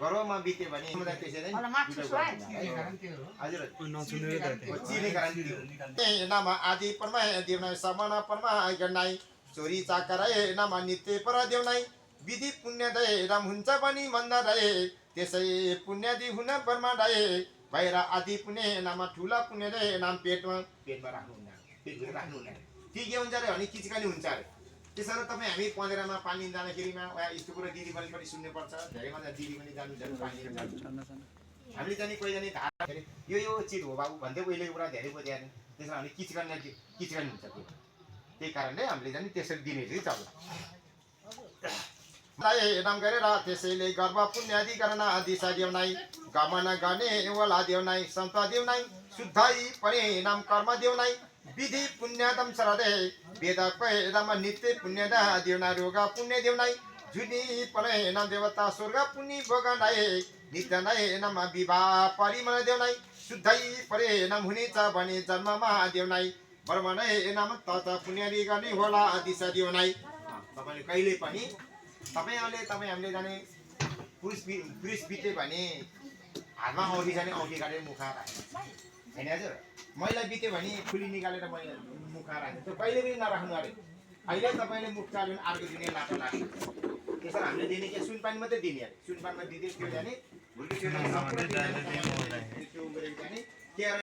घरमा बित्यो भने त्यसरी नै हजुर चिने गारन्टी नाम आदि परमा देवनाय समान परमा गन्नाई चोरी चाकराए नाम नित्य पर देवनाई विधि पुण्य दय राम हुन्छ पनि भन्दा रहे त्यसै पुण्यदि हुन परमा रहे भएर आदि पुण्य नाम ठुला पुण्य दय नाम पेटमा राख्नुहुन्न पेटभित्र राख्नुहुन्न ती के हुन्छ रे अनि किचकानी हुन्छ रे त्यसैले तपाईँ हामी पँधेरामा पानी जाँदाखेरिमा यस्तो कुरा दिदी पनि सुन्नुपर्छ धेरै मान्छे दिदी पनि जानु पानी हामीले जाने कोही जाने धारा यो चिज हो बाबु भन्दै उहिले कुरा धेरै पो दिएन त्यसमा हामी किचकानी हुन्छ त्यो त्यही कारणले हामीले जाने त्यसरी दिने चाहिँ चल्छ नाम गरेर त्यसैले गर्व पुण्यदि गर्न दिशा देउनाई गमन गर्ने वला देउनाई सन्त देउनाई शुद्धै परिणाम कर्म देउनाई विधि पुण्यदम सरदे वेद पैदम नित्य पुण्यदा देउना रोग पुण्य देउनाई जुनी परिणाम देवता स्वर्ग पुण्य भोगनाई नित्य नै नम विवाह परिमल देउनाई शुद्धै परिणाम हुनेछ भने जन्ममा देउनाई वर्म नै नाम तत पुण्यदि गर्ने होला दिशा देउनाई तपाईले कहिले पनि तपाईँ हामीले जाने पुरुष बित्यो भने हातमा औँठी जाने औँठी काटेर मुखा राख्छ होइन हजुर मैला बित्यो भने फुली निकालेर मैले मुखा राख्छ त्यो कहिले पनि नराख्नु अरे अहिले तपाईँले मुख चाल्यो भने अर्को दिने लाटो लाग्छ त्यसरी हामीले दिने के सुनपानी मात्रै दिने अरे सुनपानीमा दिँदै त्यो जाने भुल्की त्यो